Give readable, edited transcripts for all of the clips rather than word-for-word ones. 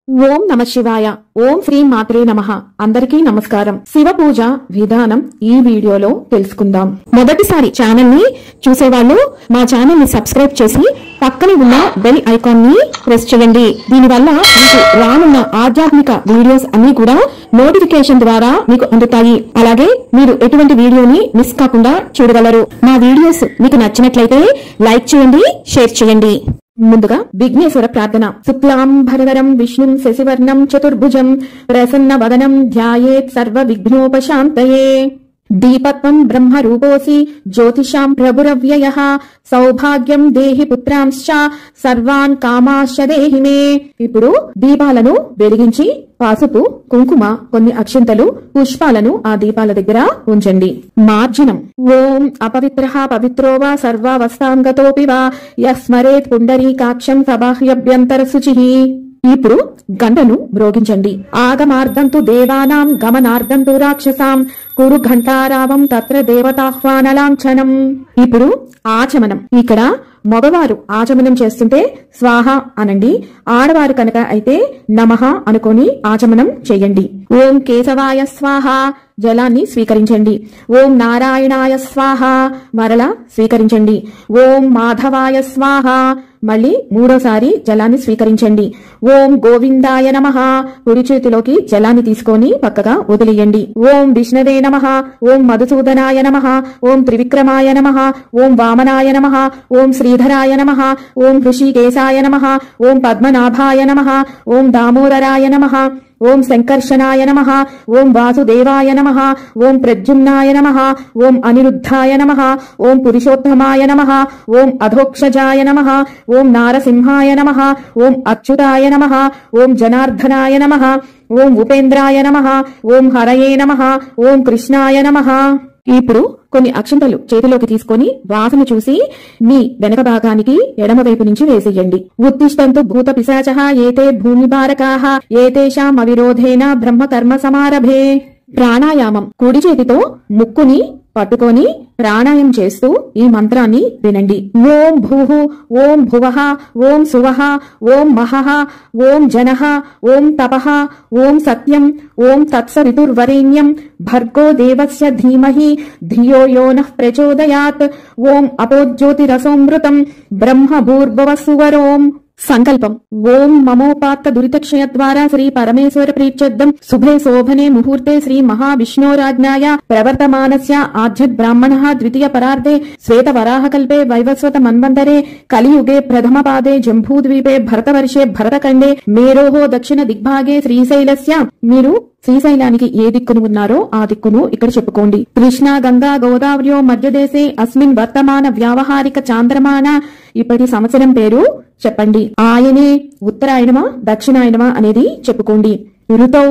ఓం నమ శివాయ. ఓం శ్రీ మాత్రే నమః. అందరికీ నమస్కారం. శివ పూజ విధానం ఈ వీడియోలో తెలుసుకుందాం. మొదటిసారి ఛానల్ ని చూసేవాళ్ళు మా ఛానల్ ని సబ్స్క్రైబ్ చేసి పక్కనే ఉన్న బెల్ ఐకాన్ ని ప్రెస్ చేయండి. దీనివల్ల మీకు రానున్న ఆధ్యాత్మిక వీడియోస్ అన్ని కూడా నోటిఫికేషన్ ద్వారా మీకు అందుతాయి. అలాగే మీరు ఎటువంటి వీడియోని మిస్ కాకుండా చూడగలరు. మా వీడియోస్ మీకు నచ్చినట్లయితే లైక్ చేయండి, షేర్ చేయండి. ముందుగా విఘ్నేశ్వర ప్రార్థన. శుక్లాంబరధరం విష్ణుం శశివర్ణం చతుర్భుజం ప్రసన్న వదనం ధ్యాయేత్ సర్వ విఘ్నోపశాంతయే. దీపత్వం బ్రహ్మ రూపోసి జ్యోతిషాం ప్రభురవ్యయః సౌభాగ్యం దేహి పుత్రాంశ్చ సర్వాన్ కామాశ్చ దేహి మే. ఇప్పుడు దీపాలను వెలిగించి పసుపు, కుంకుమ, కొన్ని అక్షింతలు, పుష్పాలను ఆ దీపాల దగ్గర ఉంచండి. మార్జనం. ఓం అపవిత్రః పవిత్రో వా సర్వావస్థాంగతోపి వా యస్మరేత్ పుండరీకాక్షం సబాహ్యభ్యంతర శుచిః. ఇప్పుడు గంటను మ్రోగించండి. ఆగమార్ధంతు దేవానాం గమనార్ధంతు రాక్షసాం కురు ఘంటారావం తత్ర దేవతాహ్వానలాంఛనం. ఇప్పుడు ఆచమనం. ఇక్కడ మగవారు ఆచమనం చేస్తుంటే స్వాహ అనండి. ఆడవారు కనుక అయితే నమః అనుకొని ఆచమనం చేయండి. ఓం కేశవాయ స్వాహ, జలాన్ని స్వీకరించండి. ఓం నారాయణాయ స్వాహ, మరలా స్వీకరించండి. ఓం మాధవాయ స్వాహ, మళ్ళీ మూడోసారి జలాన్ని స్వీకరించండి. ఓం గోవిందాయ నమః, కుడి చేతిలోకి జలాన్ని తీసుకొని పక్కగా వదిలేయండి. ఓం విష్ణవే నమః, ఓం మధుసూదనాయ నమః, ఓం త్రివిక్రమాయ నమః, ఓం వామనాయ నమః, ఓం శ్రీధరాయ నమః, ఓం ఋషికేశాయ నమః, ఓం పద్మనాభాయ నమః, ఓం దామోదరాయ నమః, ఓం సంకర్షణాయ నమః, ఓం వాసుదేవాయ నమః, ఓం ప్రద్యుమ్నాయ నమః, ఓం అనిరుద్ధాయ నమః, ఓం పురుషోత్తమాయ నమః, ఓం అధోక్షజాయ నమః, ఓం నారసింహాయ నమః, ఓం అచ్యుతాయ నమః, ఓం జనార్దనాయ నమః, ఓం ఉపేంద్రాయ నమః, ఓం హరయే నమః, ఓం కృష్ణాయ నమః. ఇప్పుడు కొన్ని అక్షంతలు చేతిలోకి తీసుకొని వాసన చూసి మీ వెనక భాగానికి ఎడమ వైపు నుంచి వేసేయండి. ఉత్తిష్టంతు భూత పిశాచః ఏతే భూమి భారకాః ఏతేషాం అవిరోధేన బ్రహ్మ కర్మ సమారభే. ప్రాణాయామం. కుడి చేతితో ముక్కుని పట్టుకొని ప్రాణాయామం చేస్తూ ఈ మంత్రాన్ని వినండి. ఓం భూః, ఓం భువః, ఓం సువః, ఓం మహః, ఓం జనః, ఓం తపః, ఓం సత్యం, ఓం తత్సవితుర్వరేణ్యం భర్గో దేవస్య ధీమహి ధియో యో నః ప్రచోదయాత్. ఓం అపోజ్యోతిరసోమృతం బ్రహ్మ భూర్భువస్సువరోం. సంకల్పం. ఓం మమోపాత్త దురితక్షయ ద్వారా శ్రీ పరమేశ్వర ప్రీత్యర్థం శుభే శోభనే ముహూర్తే శ్రీ మహావిష్ణోరాజ్ఞాయ ప్రవర్తమానస్య ఆధ్యత్ బ్రాహ్మణః ద్వితీయ పరార్ధే శ్వేత వరాహకల్పే వైవస్వత మన్వంతరే కలియుగే ప్రథమ పాదే జంబూద్వీపే భరతవర్షే భరతఖండే మేరోహో దక్షిణ దిగ్భాగే శ్రీశైలస్య. మీరు శ్రీశైలానికి ఏ దిక్కును ఉన్నారో ఆ దిక్కును ఇక్కడ చెప్పుకోండి. కృష్ణా గంగా గోదావరియో మధ్యదేశే అస్మిన్ వర్తమాన వ్యావహారిక చాంద్రమాన. ఇప్పటి సంవత్సరం పేరు చెప్పండి. ఆయనే ఉత్తరాయణమా దక్షిణాయనమా అనేది చెప్పుకోండి. ఋతౌ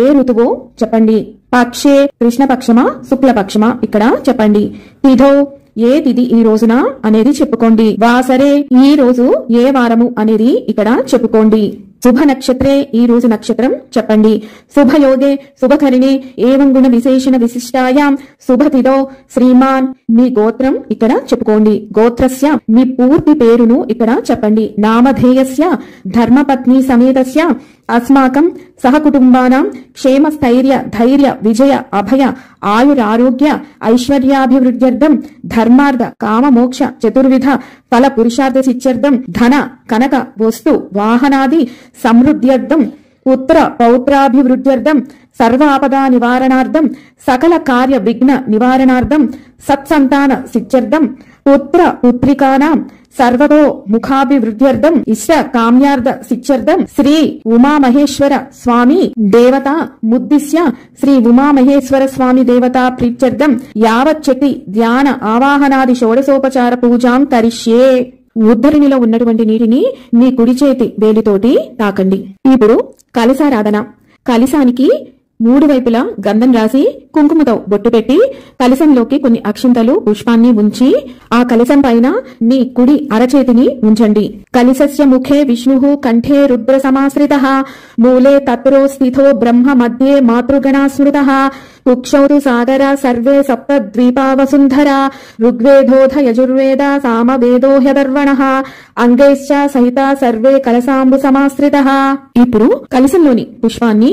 ఏ ఋతువో చెప్పండి. పక్షే కృష్ణపక్షమా శుక్లపక్షమా ఇక్కడ చెప్పండి. తిథౌ ఏ తిథి ఈ రోజున అనేది చెప్పుకోండి. వాసరే ఈ రోజు ఏ వారము అనేది ఇక్కడ చెప్పుకోండి. శుభ నక్షత్రే ఈ రోజు నక్షత్రం చెప్పండి. శుభయోగే శుభకరిణే ఏవం గుణ విశేషణ విశిష్టాయాం శుభతిథో శ్రీమాన్. మీ గోత్రం ఇక్కడ చెప్పుకోండి. గోత్రస్య మీ పూర్తి పేరును ఇక్కడ చెప్పండి. నామధేయస్య ధర్మపత్ని సమేతస్య అస్మాకం సహకుటుంబానాం క్షేమ స్థైర్య ధైర్య విజయ అభయ ఆయురారోగ్య ఐశ్వర్యాభివృద్ధ్యర్థం ధర్మార్థ కామ మోక్ష చతుర్విధ ఫల పురుషార్థ సిద్ధ్యర్థం ధన కనక వస్తు వాహనాది సమృద్ధ్యర్థం పుత్ర పౌత్రాభివృద్ధ్యర్థం సర్వాపదా నివారణార్థం సకల కార్య విఘ్న నివారణార్థం సత్సంతాన సిద్ధ్యర్థం పుత్ర పుత్రికానాం సర్వతో ముఖాభివృద్ధ్యర్థం ఇష్ట కామ్యార్థ సిద్ధ్యర్థం శ్రీ ఉమామహేశ్వర స్వామి దేవత ముద్దిశ్య శ్రీ ఉమామహేశ్వర స్వామి దేవత ప్రీత్యర్థం యావచ్చటి ధ్యాన ఆవాహనాది షోడశోపచార పూజాం కరిష్యే. ఉద్ధరిణిలో ఉన్నటువంటి నీటిని మీ కుడి చేతి వేలితోటి తాకండి. ఇప్పుడు కలశారాధన. కలశానికి మూడు వైపులా గంధం రాసి కుంకుమతో బొట్టు పెట్టి కలశంలోకి కొన్ని అక్షింతలు పుష్పాన్ని ఉంచి ఆ కలశం పైన మీ కుడి అరచేతిని ఉంచండి. కలశస్య ముఖే విష్ణుః కంఠే రుద్ర సమాశ్రితః మూలే తత్రో స్థితో బ్రహ్మ మధ్యే మాతృగణా స్మృతః కుక్షౌ తు సాగరా సర్వే సప్తద్వీపా వసుంధరా ఋగ్వేదోథ యజుర్వేద సామవేదో హ్యధర్వణః అంగైశ్చ సహిత సర్వే కలసాంబు సమాశ్రితః. ఇప్పుడు కలశంలోని పుష్పాన్ని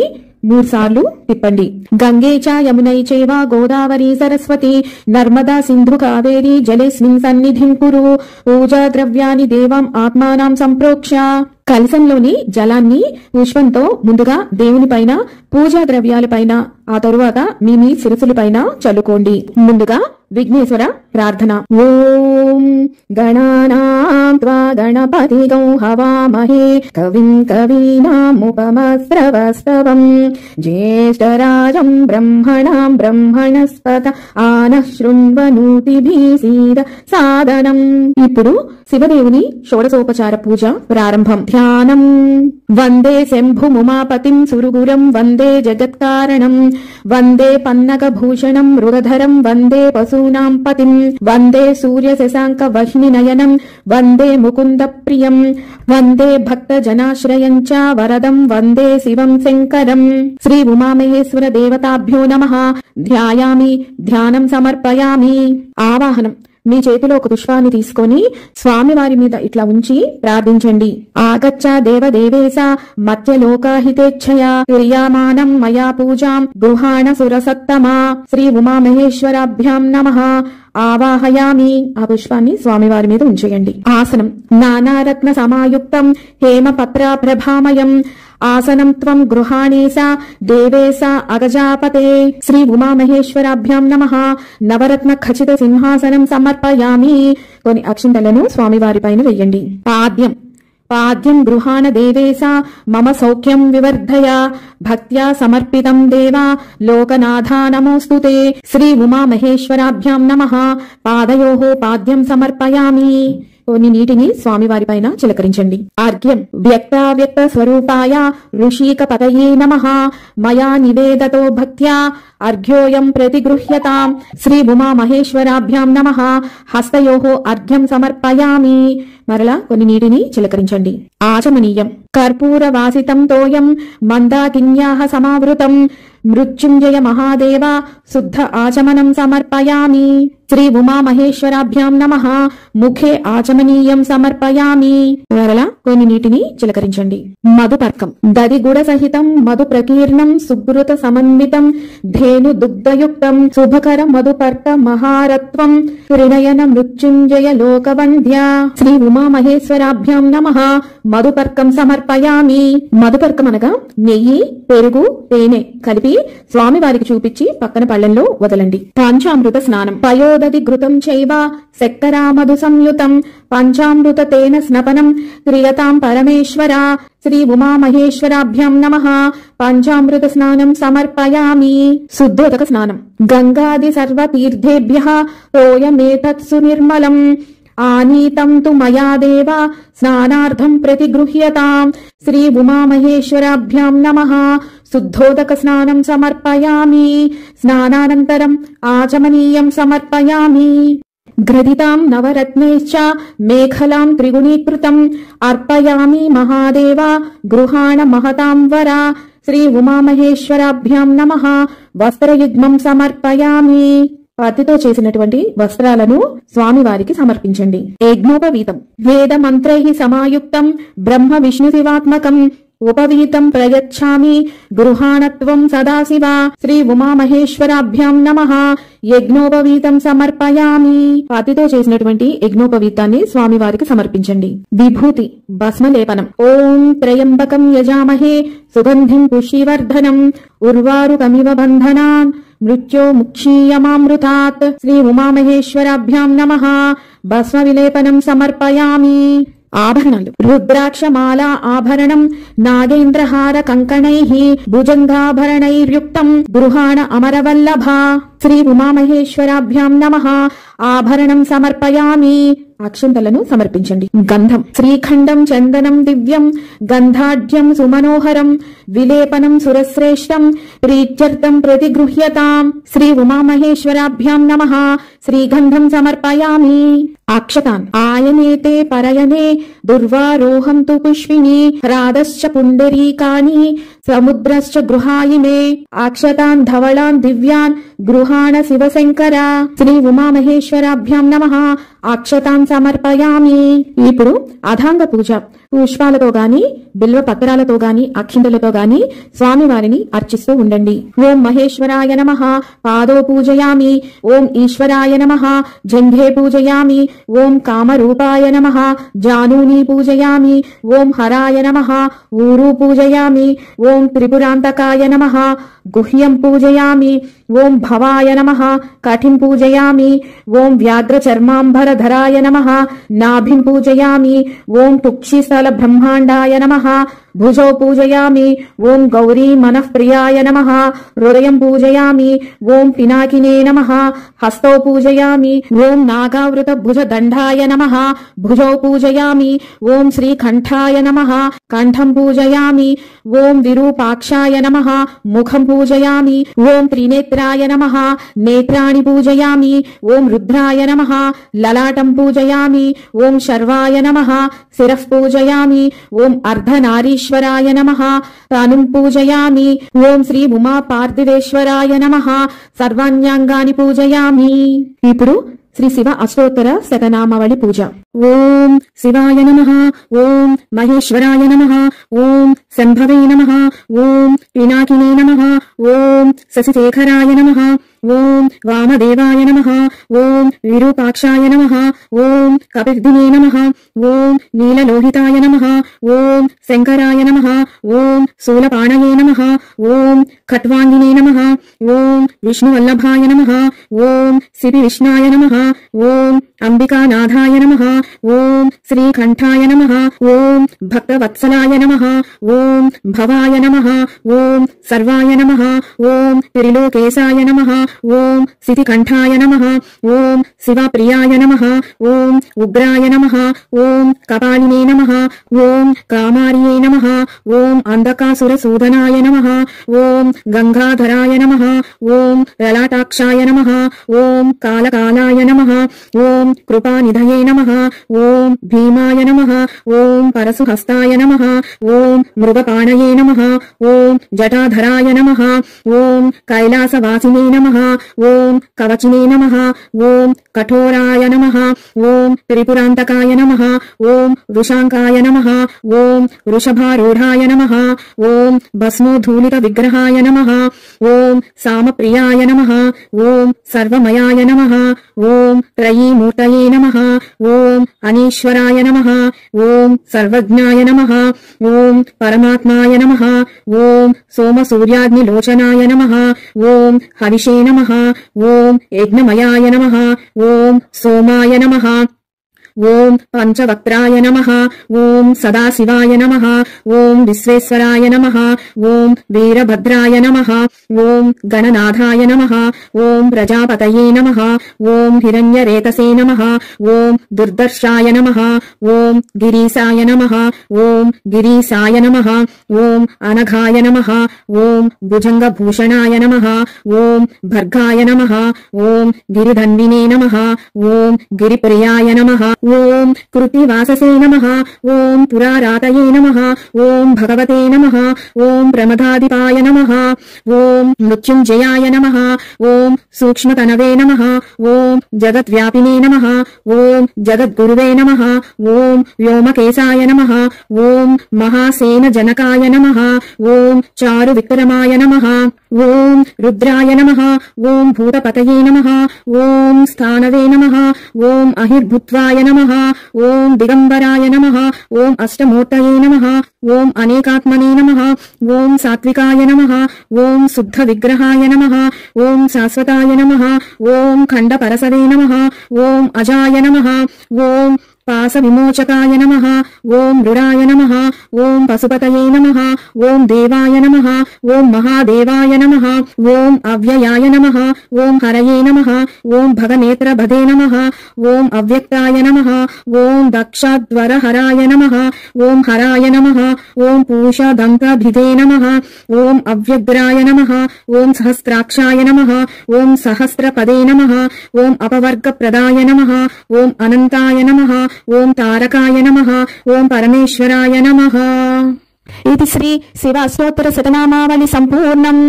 3 సార్లు తిప్పండి. గంగే చ యమునై చైవ గోదావరి సరస్వతి నర్మదా సింధు కావేరి జలేస్మిన్ సన్నిధిం కురు పూజా ద్రవ్యాన్ని దేవం ఆత్మానం సంప్రోక్ష. కలశంలోని జలాన్ని పుష్పంతో ముందుగా దేవుని పైన, పూజా ద్రవ్యాల పైన, ఆ తరువాత మీ శిరసుల పైన చల్లుకోండి. ముందుగా విఘ్నేశ్వర ప్రార్థన. ఓం గణానాం త్వా గణపతిగం హవామహే కవిం కవీనాముపమస్రవస్తవం జ్యేష్ఠరాజం బ్రహ్మణాం బ్రహ్మణస్పత ఆనః శృణ్వనోతిభిः సీద సాదనం. ఇప్పుడు శివదేవుని షోడశోపచార పూజ ప్రారంభం. ధ్యానం. వందే శంభుముమాపతిం సురగురం వందే జగత్కారణం వందే పన్నగభూషణం మృగధరం వందే పశూనాం పతిం వందే సూర్య శశాంక వహ్ని నయనం వందే ముకుంద ప్రియం వందే భక్త జనాశ్రయం చ వరదం వందే శివం శంకరం. శ్రీ ఉమామహేశ్వర దేవతాభ్యో నమః. ధ్యాయామి, ధ్యానం సమర్పయామి. ఆవాహనం. మీ చేతిలో ఒక పుష్పాన్ని తీసుకొని స్వామివారి మీద ఇట్లా ఉంచి ప్రార్థించండి. ఆగచ్చ దేవదేవేశ మత్స్యలోకాహితేచ్ఛయా క్రియామానం మయా పూజాం గృహాణ సురసత్తమా. శ్రీ ఉమామహేశ్వరాభ్యాం నమః. ఆవాహయామి. ఆ పుష్పాన్ని స్వామివారి మీద ఉంచేయండి. ఆసనం. నానారత్న సమాయుక్తం హేమపత్రాభ్రభామయం ఆసనం త్వం గృహాణేశ దేవేశ అగజాపతే. శ్రీ ఉమామహేశ్వరాభ్యాం నమః. నవరత్న ఖచిత సింహాసనం సమర్పయామి. కొన్ని అక్షింతలను స్వామివారి పైన వెయ్యండి. పాద్యం. పాద్యం గృహాణ దేవేశ మమ సౌఖ్యం వివర్ధయ భక్త్యా సమర్పితం దేవా లోకనాథా నమోస్తుతే. శ్రీ ఉమామహేశ్వరాభ్యాం నమః. పాదయోః పాద్యం సమర్పయామి. కొన్ని నీటిని స్వామివారి పైన చిలకరించండి. అర్ఘ్యం. వ్యక్తావ్యక్త స్వరూపాయ ఋషిక పతయే నమః. మయా నివేదతో భక్త్యా అర్ఘ్యోయం ప్రతిగృహ్యతాం. శ్రీ ఉమామహేశ్వరాభ్యాం నమః. హస్తయోః అర్ఘ్యం సమర్పయామి. మరలా కొన్ని నీటిని చిలకరించండి. ఆచమనీయం. కర్పూర వాసితం తోయం మందాకిన్యాః సమావృతం మృత్యుంజయ మహాదేవ శుద్ధ ఆచమనం సమర్పయామి. శ్రీ ఉమామహేశ్వరాభ్యాం నమః. ముఖే ఆచమనీయం సమర్పయామి. మరలా కొన్ని నీటిని చిలకరించండి. మధుపర్కం. దదిగుడ సహితం మధు ప్రకీర్ణం సుగృత సమన్వితం ధేను దుగ్ధయుక్తం శుభకర మధుపర్క మహారత్వం త్రినయన మృత్యుంజయ లోకవంద్య. శ్రీ ఉమామహేశ్వరాభ్యాం నమః. మధుపర్కం సమర్పయామి. మధుపర్కం అనగా నెయ్యి, పెరుగు, తేనె కలిపి స్వామివారికి చూపించి పక్కన పళ్ళెంలో వదలండి. పంచామృత స్నానం. పయోదది ఘృతం చైవ శక్కరా మధు సంయుతం పంచామృత తేన స్నపనం క్రియతాం పరమేశ్వర. శ్రీ ఉమామహేశ్వరాభ్యాం నమః. పంచామృత స్నానం సమర్పయామి. శుద్ధోదక స్నానం. గంగాది సర్వ తీర్థేభ్యః తోయమేతత్ సునిర్మలం ఆనీతం తు మయా దేవ స్నానార్థం ప్రతిగృహ్యతాం. శ్రీ ఉమామహేశ్వరాభ్యాం నమః. శుద్ధోదక స్నానం సమర్పయామి. స్నానానంతరం ఆచమనీయం సమర్పయామి. గ్రథితాం నవరత్నైశ్చ మేఖలాం త్రిగుణీకృతం అర్పయామి మహాదేవ గృహాణ మహతాం వర. శ్రీ ఉమామహేశ్వరాభ్యాం నమః. వస్త్రయుగ్మం సమర్పయామి. పత్తితో చేసినటువంటి వస్త్రాలను స్వామివారికి సమర్పించండి. యజ్ఞోపవీతం. వేద మంత్రైః సమాయుక్తం బ్రహ్మ విష్ణు శివాత్మకం ఉపవీతం ప్రయచ్ఛామి గృహాణత్వం సదాశివ. శ్రీ ఉమామహేశ్వరాభ్యాం నమః. యజ్ఞోపవీతం సమర్పయామి. పత్తితో చేసినటువంటి యజ్ఞోపవీతాన్ని స్వామివారికి సమర్పించండి. విభూతి. భస్మలేపనం. ఓం త్రయంబకం యజామహే సుగంధిం పుష్టివర్ధనం ఉర్వారుకమివ బంధనాన్ మృత్యో ముక్షీయమామృతాత్. శ్రీ ఉమామహేశ్వరాభ్యాం నమః. భస్మ విలేపనం సమర్పయామి. ఆభరణాలు. రుద్రాక్షమాల ఆభరణం నాగేంద్రహార కంకణైః భుజంగాభరణైర్యుక్తం గృహాణ అమరవల్లభ. శ్రీ ఉమామహేశ్వరాభ్యాం నమః. ఆభరణం సమర్పయామి. అక్షంతలను సమర్పించండి. గంధం. శ్రీఖండం చందనం దివ్యం గంధాఢ్యం సుమనోహరం విలేపనం సురశ్రేష్టం ప్రీత్యర్థం ప్రతిగృహ్యతాం. శ్రీ ఉమామహేశ్వరాభ్యాం నమః. శ్రీగంధం సమర్పయామి. అక్షతాన్. ఆయనేతే పరయనే దుర్వారోహం తు పుష్పిణి హ్రాదశ్చ పుండరీకాని సముద్రశ్చ గృహాయిమే అక్షతాన్ ధవళాన్ దివ్యాన్ గృహాణ శివశంకర. శ్రీ ఉమామహేశ్వరాభ్యాం నమః అక్షతాన్ సమర్పయామి. ఇప్పుడు అథాంగ పూజ. పుష్పాలతో గాని బిల్వ పత్రాలతో గాని అక్షింతలతో గాని స్వామివారిని అర్చిస్తూ ఉండండి. ఓం మహేశ్వరాయ నమః పాదో పూజయామి. ఓం ఈశ్వరాయ నమః జంఘే పూజయామి. ఓం కామరూపాయ నమః జానూని పూజయామి. ఓం హరాయ నమః ఊరు పూజయామి. ఓం త్రిపురాంతకాయ నమః గుహ్యం పూజయామి. ఓం భవాయ నమః కఠిం పూజయామి. ఓం వ్యాఘ్ర చర్మాంబరధరాయ నమః నాభిం పూజయామి. ఓం తుక్షిస్థల బ్రహ్మాండాయ నమః భుజో పూజయామి. ఓం గౌరీ మనఃప్రియాయ నమః హృదయం పూజయామి. ఓం పినాకినే నమః హస్తో పూజయామి. ఓం నాగావృత భుజ దండాయ నమః భుజో పూజయామి. ఓం శ్రీకంఠాయ నమః కంఠం పూజయామి. ఓం విరూపాక్షాయ నమః ముఖం పూజయామి. ఓం త్రినేత్రాయ నమః నేత్రాణి పూజయామి. ఓం రుద్రాయ నమః లలాటం పూజయామి. ఓం శర్వాయ నమః శిరః పూజయామి. ఓం అర్ధనారీశ్వరాయ నమః తనుం పూజయామి. ఓం శ్రీ ఉమా పార్థివేశ్వరాయ నమః సర్వాణ్యాంగాని పూజయామి. ఇప్పుడు శ్రీ శివ అష్టోత్తర శతనామావళి పూజ. ఓం శివాయ నమః. ఓం మహేశ్వరాయ నమః. ఓం శంభవే నమః. ఓం పినాకినే నమః. ఓం శశిశేఖరాయ నమః. ఓం వామదేవాయ నమః. ఓం విరూపాక్షాయ నమః. ఓం కపిర్దినే నమః. ఓం నీలలోహితాయ నమః. ఓం శంకరాయ నమః. ఓం శూలపాణయే నమః. ఓం ఖట్వాంగినే నమః. ఓం విష్ణువల్లభాయ నమః. ఓం శివి విష్ణాయ నమః. ఓం అంబికానాథాయ నమః. ఓం శ్రీకంఠాయ నమః. ఓం భక్తవత్సలాయ నమః. ఓం భవాయ నమః. ఓం సర్వాయ నమః. ఓం త్రిలోకేశాయ నమః. ఓం సితికంఠాయ నమః. ఓం శివప్రియాయ నమః. ఓం ఉగ్రాయ నమః. ఓం కపాలినే నమః. ఓం కామార్యే నమః. ఓం అంధకాసురసూదనాయ నమః. ఓం గంగాధరాయ నమః. ఓం లలాటాక్షాయ నమః. ఓం కాలకాలాయ నమః. ఓం కృపానిధయే నమః. ఓం భీమాయ నమః. ఓం పరశుహస్తాయ నమః. ఓం మృగపాణయే నమః. ఓం జటాధరాయ నమః. ఓం కైలాసవాసినే నమః. ఓం కవచినే నమః. ఓం కఠోరాయ నమః. ఓం త్రిపురాంతకాయ నమః. ఓం వృషాంకాయ నమః. ఓం వృషభారూఢాయ నమః. ఓం భస్మోధూలిత విగ్రహాయ నమః. ఓం సామప్రియాయ నమః. ఓం సర్వమయాయ నమః. ఓం త్రయీమూర్తయే నమః. ఓం అనీశ్వరాయ నమః. ఓం సర్వజ్ఞాయ నమః. ఓం పరమాత్మాయ నమః. ఓం సోమసూర్యాగ్నిలోచనాయ నమః. ఓం హవిషే నమః. ఓం యజ్ఞమయాయ నమః. ఓం సోమాయ నమః. ఓం పంచవక్త్రాయ నమః. ఓం సదాశివాయ నమః. ఓం విశ్వేశ్వరాయ నమః. ఓం వీరభద్రాయ నమః. ఓం గణనాథాయ నమః. ఓం ప్రజాపతయే నమః. ఓం హిరణ్యరేతసే నమః. ఓం దుర్దర్శాయ నమః. ఓం గిరీశాయ నమః. ఓం గిరీశాయ నమః. ఓం అనఘాయ నమః. ఓం భుజంగభూషణాయ నమః. ఓం భర్గాయ నమః. ఓం గిరిధన్వినే నమః. ఓం గిరిప్రియాయ నమః. ఓం కృతివాససే నమః. ఓం పురారాతయే నమః. ఓం భగవతే నమః. ఓం ప్రమదాధిపాయ నమః. ఓం మృత్యుంజయాయ నమః. ఓం సూక్ష్మతనవే నమః. ఓం జగద్వ్యాపినే నమః. ఓం జగద్గురువే నమః. ఓం వ్యోమకేశాయ నమః. ఓం మహాసేనజనకాయ నమః. ఓం చారు విక్రమాయ నమః. ఓం రుద్రాయ నమః. ఓం భూతపతయే నమః. ఓం స్థానవే నమః. ఓం అహిర్భుత్వాయ నమః. ఓం దిగంబరాయ నమః. ఓం అష్టమూర్తయే నమః. ఓం అనేకాత్మనే నమః. ఓం సాత్వికాయ నమః. ఓం శుద్ధ విగ్రహాయ నమః. ఓం శాశ్వతాయ నమః. ఓం ఖండపరసవే నమః. ఓం అజాయ నమః. ఓం పాస విమోచకాయ నమః. ఓం మృడాయ నమః. ఓం పశుపతయే నమః. ఓం దేవాయ నమః. ఓం మహాదేవాయ నమః. ఓం అవ్యయాయ నమః. ఓం హరయే నమః. ఓం భగనేత్రభదే నమః. ఓం అవ్యక్తాయ నమః. ఓం దక్షాధ్వరహరాయ నమః. ఓం హరాయ నమః. ఓం పూషదంతభిదే నమః. ఓం అవ్యగ్రాయ నమః. ఓం సహస్రాక్షాయ నమః. ఓం సహస్రపదే నమః. ఓం అపవర్గప్రదాయ నమః. ఓం అనంతాయ నమః. ఓం తారకాయ నమః. ఓం పరమేశ్వరాయ నమః. ఇది శ్రీ శివ అష్టోత్తర శతనామావళి సంపూర్ణం.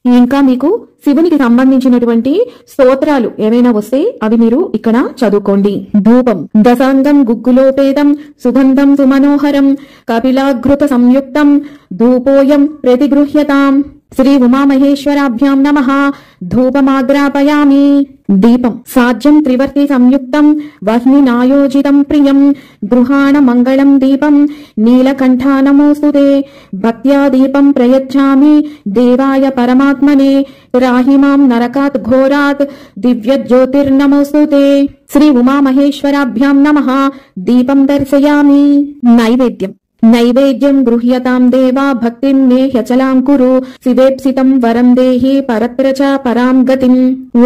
ఇంకా మీకు శివునికి సంబంధించినటువంటి స్తోత్రాలు ఏవైనా వస్తే అవి మీరు ఇక్కడ చదువుకోండి. ధూపం దశాంగం గుగ్గులోపేదం సుగంధం సుమనోహరం కపిలాఘృత సంయుక్తం ధూపోయం ప్రతిగృహ్యతాం. శ్రీ ఉమామహేశ్వరాభ్యాం నమః. ధూపమాగ్రాపయామి. దీపం సాధ్యం త్రివర్తి సంయుక్తం వహ్నినాయోజితం ప్రియం గృహాణ మంగళం దీపం నీలకంఠా నమోస్తుతే. భక్త్యా దీపం ప్రయచ్ఛామి దేవాయ పరమాత్మనే రాహిమాం నరకాత్ ఘోరాత్ దివ్య జ్యోతిర్నమోస్తుతే. శ్రీ ఉమామహేశ్వరాభ్యాం నమః. దీపం దర్శయామి. నైవేద్యం నైవేద్యం గృహ్యతాం దేవా భక్తిం మే హ్యచలాం కురు శివేప్సితం వరం దేహి పరత్ర చ పరాం గతిం.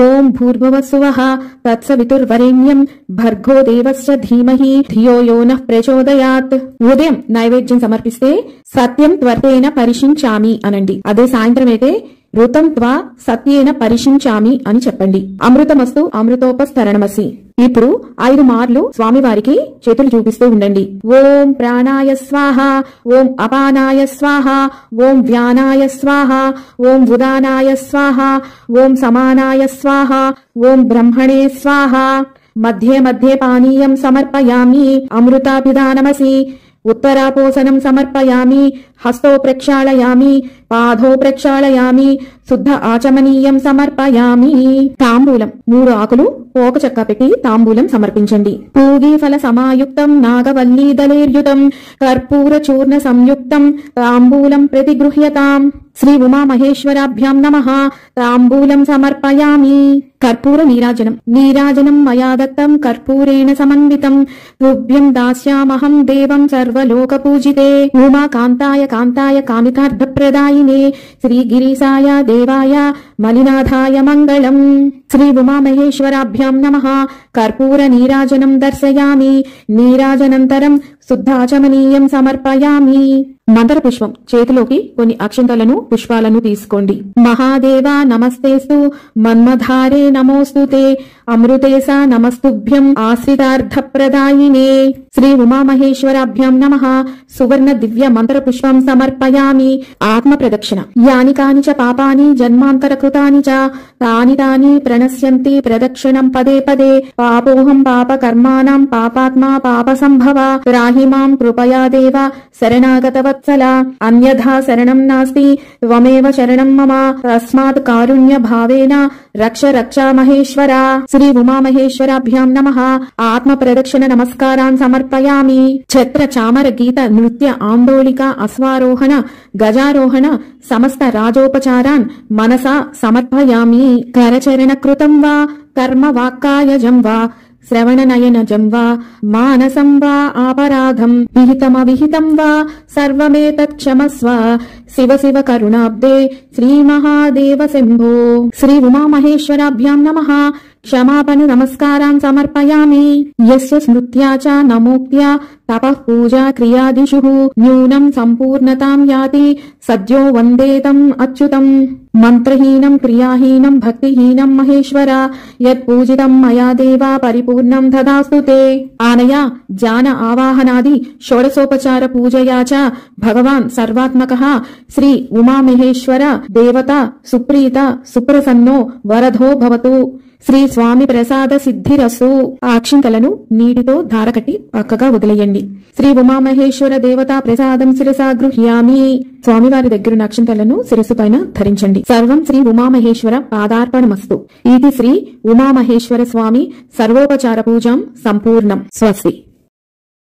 ఓం భూర్భువస్సువః తత్సవితుర్వరేణ్యం భర్గో దేవస్య ధీమహి ధియో యో నః ప్రచోదయాత్. ఉదయం నైవేద్యం సమర్పిస్తే సత్యం త్వర్తేన పరిశించామి అనండి. అదే సాయంత్రం అయితే ఋతం త్వా సత్యేన పరిశించామి అని చెప్పండి. అమృతమస్తు అమృతోపస్తరణమసి. ఇప్పుడు 5 మార్లు స్వామివారికి చేతులు చూపిస్తూ ఉండండి. ఓం ప్రాణాయ స్వాహ, ఓం అపానాయ స్వాహ, ఓం వ్యానాయ స్వాహ, ఓం ఉదానాయ స్వాహ, ఓం సమానాయ స్వాహ, ఓం బ్రహ్మణే స్వాహ. మధ్యే మధ్యే పానీయం సమర్పయామి. అమృతాభిదానమసి. ఉత్తరాపోసనం సమర్పయామి. హస్తో ప్రక్షాళయామి. పాదో ప్రక్షాళయామి. శుద్ధ ఆచమనీయం సమర్పయామి. తాంబూలం 3 ఆకులు పోక చెక్క పెట్టి తాంబూలం సమర్పించండి. పూగీ ఫల సమాయుక్తం నాగవల్లీ దళేర్యుతం కర్పూర చూర్ణ సంయుక్తం తాంబూలం ప్రతిగృహ్యతాం. శ్రీ ఉమామహేశ్వరాభ్యాం నమః. తాంబూలం సమర్పయామి. కర్పూర నీరాజనం. నీరాజనం మయా దత్తం కర్పూరేణ సమన్వితం తుభ్యం దాస్యామహం దేవం సర్వలోక పూజితే. ఉమాకాంతాయ కాంతాయ కామితార్థప్రదాయినే శ్రీగిరీశాయ దేవాయ మలినాథాయ మంగళం. శ్రీ ఉమామహేశ్వరాభ్యాం నమః. కర్పూర నీరాజనం దర్శయామి. నీరాజనంతరం శుద్ధాచమనీయం సమర్పయామి. మందర పుష్పం చేతిలోకి కొన్ని అక్షంతలను పుష్పాలను తీసుకోండి. మహాదేవా నమస్తేస్తు మన్మధారే నమోస్తుతే అమృతేశ నమస్తుభ్యం ఆశ్రితార్థప్రదాయినే. శ్రీ ఉమామహేశ్వరాభ్యాం నమః. సువర్ణ దివ్య మంత్ర పుష్పం సమర్పయామి. ఆత్మ ప్రదక్షిణ. యాని కాని చ పాపాని జన్మాంతర కృతాని చ తాని తాని ప్రణశ్యంతి ప్రదక్షిణం పదే పదే. పాపోహం పాప కర్మాణం పాపాత్మా పాప సంభవ రాహి మాం కృపయా దేవ శరణాగత వత్సల. అన్యథా శరణం నాస్తి త్వమేవ శరణం మమ తస్మాత్ కారుణ్య భావేన రక్ష రక్షా మహేశ్వర. శ్రీ ఉమామహేశ్వరాభ్యాం నమః. ఆత్మ ప్రదక్షిణ నమస్కారాన్ సమర్పయామి. ఛత్ర చామర గీత నృత్య ఆందోళిక అశ్వారోహణ గజారోహణ సమస్త రాజోపచారాన్ మనసా సమర్పయామి. కరచరణ కృతం వా కర్మ వాక్కాయజం వా శ్రవణనయనజం వా మానసం వా ఆపరాధం విహితమవిహితం వా సర్వమేతత్ క్షమస్వ. శివ శివ కరుణాబ్దే శ్రీ మహాదేవ శంభో. శ్రీ ఉమామహేశ్వరాభ్యాం నమః. క్షమాపణ నమస్కారాన్ సమర్పయామి. యస్య స్మృత్యా చ నమోక్త్యా తపః పూజా క్రియాదిషు న్యూనం సంపూర్ణతాం యాతి సద్యో వందేతం అచ్యుతం. మంత్రహీనం క్రియాహీనం భక్తిహీనం మహేశ్వర యత్ పూజితం మయా దేవా పరిపూర్ణం తదాస్తు తే. ఆనయ జాన ఆవాహనాది షోడశోపచార పూజయా చ భగవాన్ సర్వాత్మకః శ్రీ ఉమామహేశ్వర దేవత సుప్రీత సుప్రసన్నో వరదో భవతు. శ్రీ స్వామి ప్రసాద సిద్ధిరసు. ఆ అక్షింతలను నీటితో ధారకట్టి పక్కగా వదిలేయండి. శ్రీ ఉమామహేశ్వర దేవతా ప్రసాదం శిరసా గృహ్యామి. స్వామివారి దగ్గరున్న అక్షింతలను శిరస్సు పైన ధరించండి. సర్వం శ్రీ ఉమామహేశ్వర పాదార్పణమస్తు. ఇది శ్రీ ఉమామహేశ్వర స్వామి సర్వోపచార పూజాం సంపూర్ణం. స్వస్తి.